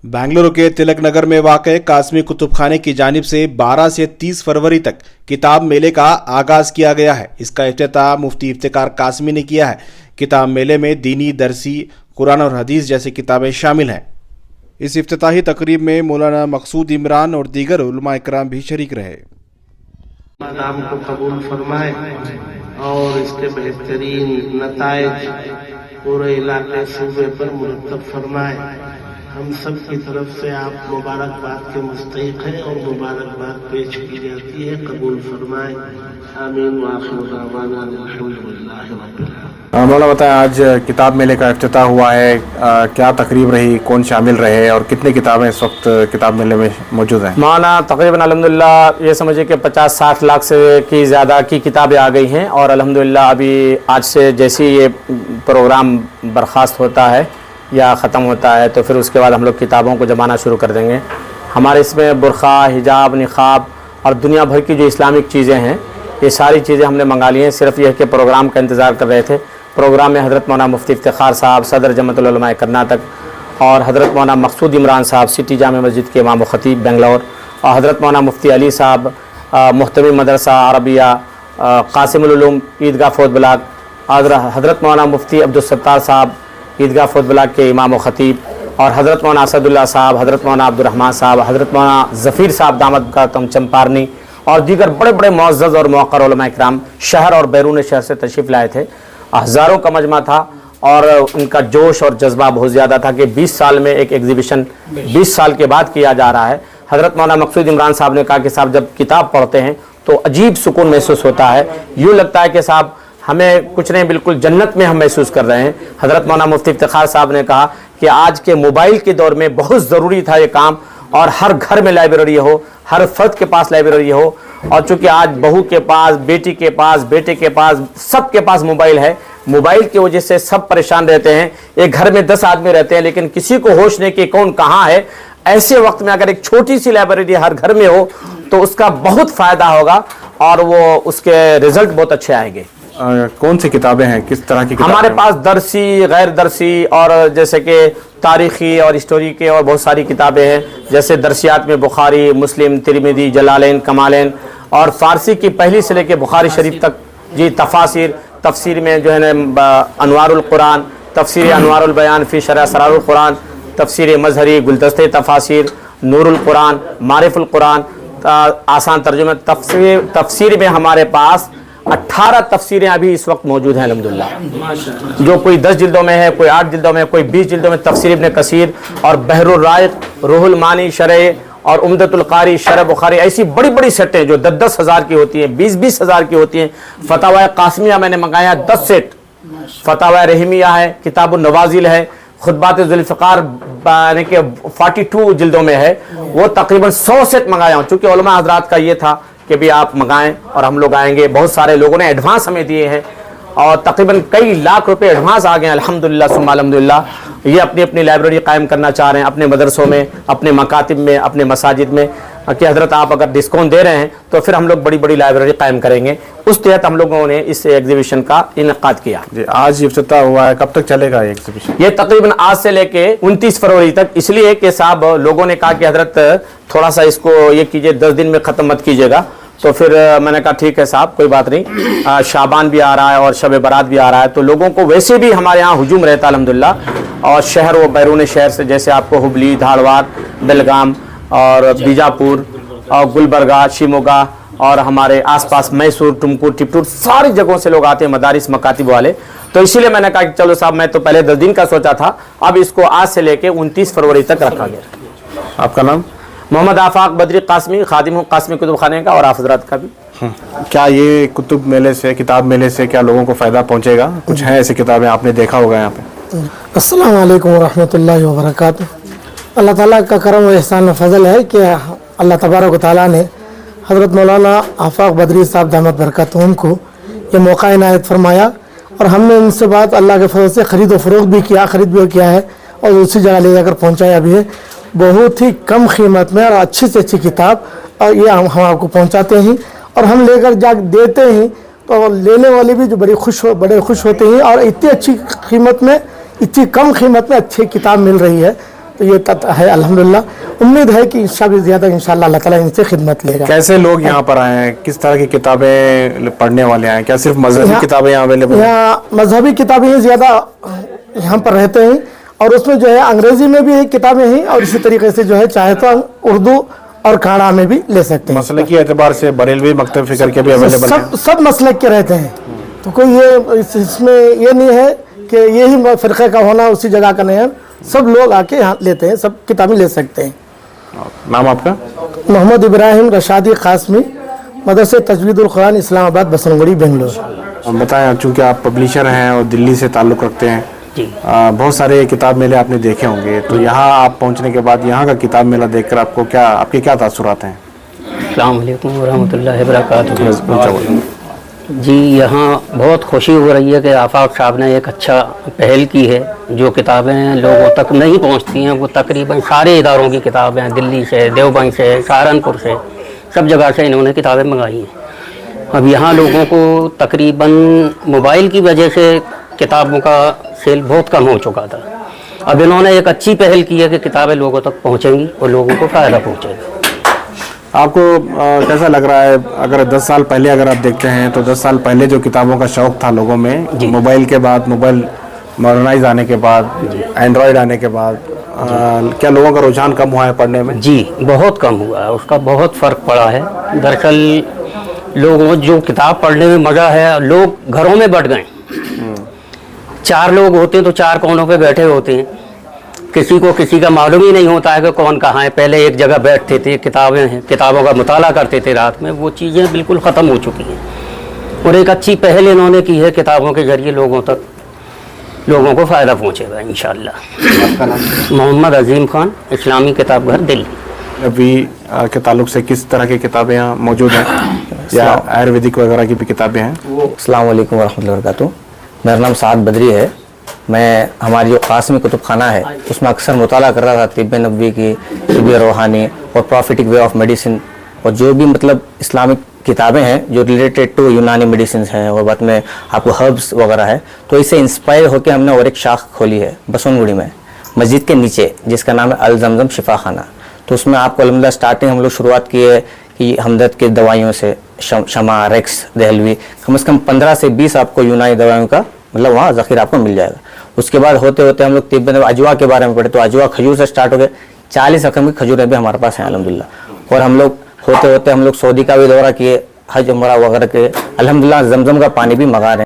बेंगलुरु के तिलक नगर में वाक़ कासमी कुतुबखाने की जानिब से 12 से 30 फरवरी तक किताब मेले का आगाज़ किया गया है। इसका इफ्तिताह मुफ्ती इफ्तिकार कासमी ने किया है। किताब मेले में दीनी, दरसी, कुरान और हदीस जैसी किताबें शामिल हैं। इस इफ्तिताही तकरीब में मौलाना मकसूद इमरान और दीगर उलमा इकराम भी शरीक रहे। नाम को कबूल फरमाए और इसके बेहतरीन नताइज पूरे इलाके सूबे पर मुरतब फरमाए। हम सब की तरफ से आप मुबारकबाद के मुस्तहिक हैं और मुबारकबाद पेश की जाती है। कबूल फरमाए। आमीन। वाखिर दावाना अल्हम्दुलिल्लाह रब्बिल आलमीन। मौलाना बताएं, आज किताब मेले का इफ्तिताह हुआ है, क्या तकरीब रही, कौन शामिल रहे और कितनी किताबें इस वक्त किताब मेले में मौजूद हैं? मौलाना तकरीबन अल्हम्दुलिल्लाह ये समझिए कि 50-60 लाख से की ज़्यादा की किताबें आ गई हैं और अल्हम्दुलिल्लाह अभी आज से जैसे ये प्रोग्राम बर्खास्त होता है या ख़त्म होता है तो फिर उसके बाद हम लोग किताबों को जमाना शुरू कर देंगे। हमारे इसमें बुरखा, हिजाब, निक़ाब और दुनिया भर की जो इस्लामिक चीज़ें हैं ये सारी चीज़ें हमने मंगा ली हैं। सिर्फ यह कि प्रोग्राम का इंतज़ार कर रहे थे। प्रोग्राम में हज़रत मौलाना मुफ्ती इफ्तिखार साहब, सदर जमाअतुल उलमा कर्नाटक और हज़रत मौलाना मकसूद इमरान साहब, सिटी जामे मस्जिद के इमाम व ख़तीब बेंगलोर और हज़रत मौलाना मुफ्ती अली साहब, मुहतमी मदरसा अरबिया कासिमुल उलूम ईदगाह फौज ब्लाक और हज़रत मौलाना मुफ्ती अब्दुल सत्तार साहब ईदगाह फौज ब्लाक के इमाम व ख़तीब और हज़रत मौलाना असदुल्लाह साहब, हज़रत मौलाना अब्दुर्रहमान साहब, हज़रत मौलाना ज़फ़ीर साहब दामद का कम चंपारनी और दीगर बड़े बड़े मुअज़्ज़ज़ और मुअक्कर उलमा इकराम शहर और बैरून शहर से तशरीफ़ लाए थे। हज़ारों का मजमा था और उनका जोश और जज्बा बहुत ज़्यादा था कि 20 साल में एक एग्ज़िबिशन 20 साल के बाद किया जा रहा है। हज़रत मौलाना मकसूद इमरान साहब ने कहा कि साहब जब किताब पढ़ते हैं तो अजीब सुकून महसूस होता है, यूँ लगता है कि साहब हमें कुछ नहीं, बिल्कुल जन्नत में हम महसूस कर रहे हैं। हज़रत मौलाना मुफ्ती इफ्तिखार साहब ने कहा कि आज के मोबाइल के दौर में बहुत ज़रूरी था ये काम और हर घर में लाइब्रेरी हो, हर फर्द के पास लाइब्रेरी हो और चूँकि आज बहू के पास, बेटी के पास, बेटे के पास, सब के पास मोबाइल है। मोबाइल की वजह से सब परेशान रहते हैं। एक घर में 10 आदमी रहते हैं लेकिन किसी को होश नहीं कि कौन कहाँ है। ऐसे वक्त में अगर एक छोटी सी लाइब्रेरी हर घर में हो तो उसका बहुत फ़ायदा होगा और वो उसके रिज़ल्ट बहुत अच्छे आएंगे। कौन सी किताबें हैं, किस तरह की किताबें? हमारे पास दरसी, गैर दरसी और जैसे कि तारीख़ी और हिस्टोरी के और बहुत सारी किताबें हैं। जैसे दरसियात में बुखारी, मुस्लिम, तिरमिज़ी, जलालैन, कमालैन और फ़ारसी की पहली से लेकर बुखारी शरीफ तक जी तफासिर, तफसीर में जो है ना अनवारुल कुरान, तफसीर अनवारुल बयान फ़ी शरह असरारुल कुरान, तफसीर मज़हरी, गुलदस्ते तफासिर, नूरुल कुरान, मारिफुल कुरान, आसान तर्जुमे। तफसीर में हमारे पास 18 तफसीरें अभी इस वक्त मौजूद हैं अल्हम्दुलिल्लाह, जो कोई 10 जिल्दों में है, कोई 8 जिल्दों में, कोई 20 जिल्दों में। तफसीर इब्न कसीर और बहरुल राइक़, रूहुल मानी शरह और उम्दतुल कारी, शरह बुखारी, ऐसी बड़ी बड़ी सेटें जो 10-10 हज़ार की होती हैं, 20-20 हज़ार की होती हैं। फतावा कासमिया मैंने मंगाया 10 सेट। फतावा रहमिया है, किताबुन नवाजिल है, खुतबात ज़ुल्फ़िकार यानी कि 42 जिल्दों में है, वो तकरीबन 100 सेट मंगाया हूँ। चूँकि उलमा हज़रात का ये था कि भी आप मंगाएं और हम लोग आएंगे। बहुत सारे लोगों ने एडवांस हमें दिए हैं और तकरीबन कई लाख रुपए एडवांस आ गए हैं अल्हम्दुलिल्लाह सुम्मा अल्हम्दुलिल्लाह। ये अपनी अपनी लाइब्रेरी कायम करना चाह रहे हैं अपने मदरसों में, अपने मकातिब में, अपने मसाजिद में कि हज़रत आप अगर डिस्काउंट दे रहे हैं तो फिर हम लोग बड़ी बड़ी लाइब्रेरी कायम करेंगे। उस तहत हम लोगों ने इस एग्जीबिशन का इनेकाद किया जी। आज इफ्तिताह हुआ है, कब तक चलेगा ये एग्जीबिशन? ये तकरीबन आज से लेके 29 फरवरी तक, इसलिए कि साहब लोगों ने कहा कि हज़रत थोड़ा सा इसको ये कीजिए, 10 दिन में ख़त्म मत कीजिएगा। तो फिर मैंने कहा ठीक है साहब, कोई बात नहीं। शाबान भी आ रहा है और शब बारात भी आ रहा है तो लोगों को वैसे भी हमारे यहाँ हुजूम रहता है अल्हम्दुलिल्लाह। और शहर व बैरून शहर से जैसे आपको हुबली, धारवाड़, बेलगाम और बीजापुर और गुलबर्गा, शिमोगा और हमारे आसपास मैसूर, टुमकुर, टिपटूर, सारी जगहों से लोग आते हैं, मदारिस मकातिब वाले। तो इसीलिए मैंने कहा कि चलो साहब, मैं तो पहले 10 दिन का सोचा था, अब इसको आज से लेके 29 फरवरी तक रखा गया। आपका नाम? मोहम्मद आफाक बदरी कासमी, खादिम हूँ कासमी कुतुबखाने का और आप हज़रात का भी। क्या ये कुतुब मेले से, किताब मेले से क्या लोगों को फ़ायदा पहुँचेगा? कुछ हैं ऐसी किताबें आपने देखा होगा यहाँ पे? अस्सलाम वालेकुम रहमतुल्लाहि व बरकातुहू। अल्लाह ताला का करम व एहसान व फजल है कि अल्लाह तबारक व तआला ने हज़रत मौलाना आफाक बदरी साहब दामत बरकतहुम को ये मौका इनायत फरमाया और हमने उनसे बात अल्लाह के फजल से ख़रीद व फ़रोख्त भी किया, ख़रीद भी किया है और उसी जगह ले जाकर पहुँचाया भी है। बहुत ही कम कीमत में और अच्छी से अच्छी किताब और ये हम आपको पहुंचाते हैं और हम लेकर जा देते हैं तो लेने वाले भी जो बड़े खुश होते हैं और इतनी अच्छी कीमत में, इतनी कम कीमत में अच्छी किताब मिल रही है تو یہ ہے الحمدللہ. امید ہے کہ اس سے بھی زیادہ انشاءاللہ اللہ تعالیٰ ان سے خدمت لے گا. کیسے لوگ یہاں پر آئے ہیں, کس طرح کی کتابیں پڑھنے والے آئے ہیں, کیا صرف مذہبی کتابیں یہاں اویلیبل ہیں؟ یہاں مذہبی کتابیں ہی زیادہ یہاں پر رہتے ہیں, اور اس میں جو ہے انگریزی میں بھی کتابیں ہیں, اور اسی طریقے سے جو ہے چاہے تو اردو اور کانڑا میں بھی لے سکتے ہیں. مسلکی اعتبار سے بریلوی مکتب فکر کے بھی اویلیبل ہیں. سب مسلک کے رہتے ہیں, تو کوئی یہ اس میں یہ نہیں ہے کہ یہی فرقے کا ہونا اسی جگہ کا نہیں ہے. سب لوگ آ کے یہاں لیتے ہیں, سب کتابیں لے سکتے ہیں. نام آپ کا؟ محمد ابراہیم رشادی قاسمی, مدرسہ تجوید القرآن, اسلام آباد, بسنگڑی, بنگلور. بتائیں, چونکہ آپ پبلشر ہیں اور دلی سے تعلق رکھتے ہیں, بہت سارے کتاب میلے آپ نے دیکھے ہوں گے, تو یہاں آپ پہنچنے کے بعد یہاں کا کتاب میلہ دیکھ کر آپ کے کیا تاثرات ہیں؟ السلام علیکم ورحمۃ اللہ وبرکاتہ. جی, یہاں بہت خوشی ہو رہی ہے کہ آفاق صاحب نے ایک اچھا پہل کی ہے. جو کتابیں لوگوں تک نہیں پہنچتی ہیں وہ تقریباً سارے اداروں کی کتابیں, دلی سے, دیوبند سے, سہارنپور سے, سب جگہ سے انہوں نے کتابیں منگائی ہیں. اب یہاں لوگوں کو تقریباً موبائل کی وجہ سے کتابوں کا سیل بہت کم ہو چکا تھا. اب انہوں نے ایک اچھی پہل کی ہے کہ کتابیں لوگوں تک پہنچیں گی اور لوگوں کو فائدہ پہنچے گا. آپ کو کیسا لگ رہا ہے, اگر 10 سال پہلے اگر آپ دیکھتے ہیں تو 10 سال پہلے جو کتابوں کا شوق تھا لوگوں میں, موبائل کے بعد, موبائل ماڈرنائز آنے کے بعد, اینڈرائڈ آنے کے بعد, کیا لوگوں کا رجحان کم ہوا ہے پڑھنے میں؟ جی, بہت کم ہوا ہے, اس کا بہت فرق پڑا ہے. دراصل لوگوں جو کتاب پڑھنے میں مزہ ہے, لوگ گھروں میں بٹ گئے. 4 لوگ ہوتے ہیں تو 4 کونوں پہ بیٹھے ہوتے ہیں, کسی کو کسی کا معلوم ہی نہیں ہوتا ہے کہ کون کہاں ہے. پہلے ایک جگہ بیٹھتے تھے, کتابوں کا مطالعہ کرتے تھے رات میں, وہ چیزیں بالکل ختم ہو چکی ہیں. اور ایک اچھی پہل انہوں نے کی ہے, کتابوں کے ذریعے لوگوں کو فائدہ پہنچے گا انشاءاللہ. محمد عظیم خان, اسلامی کتاب گھر, دلی. ابھی کے تعلق سے کس طرح کی کتابیں یہاں موجود ہیں, یا آیورویدک وغیرہ کی بھی کتابیں ہیں؟ السلام علیکم ورحمۃ اللہ وبرکاتہ. میرا نام سعد بدری ہے. میں ہماری جو قاسمی کتب خانہ ہے اس میں اکثر مطالعہ کر رہا تھا طب نبوی کی, طب روحانی اور پروفیٹک وے آف میڈیسن, اور جو بھی مطلب اسلامک کتابیں ہیں جو ریلیٹڈ ٹو یونانی میڈیسنز ہیں, اور بعد میں آپ کو ہربس وغیرہ ہے. تو اس سے انسپائر ہو کے ہم نے اور ایک شاخ کھولی ہے بسنگڑی میں, مسجد کے نیچے, جس کا نام ہے الزمزم شفا خانہ. تو اس میں آپ کو الحمدللہ اسٹارٹنگ ہم لوگ شروعات کی ہے کہ ہمدرد کی دوائیوں سے, شمع, ریکس, دہلوی, کم از کم 15 سے 20 آپ کو یونانی دوائیوں کا مطلب وہاں ذخیرہ آپ کو مل جائے گا. اس کے بعد ہوتے ہوتے ہم لوگ طب اجوا کے بارے میں پڑھے, تو اجوا کھجور سے سٹارٹ ہو گئے. 40 رقم کی کھجوریں بھی ہمارے پاس ہیں الحمدللہ. اور ہم لوگ ہوتے ہوتے ہم لوگ سعودی کا بھی دورہ کیے, حج عمرہ وغیرہ کے, الحمدللہ زمزم کا پانی بھی منگا رہے ہیں.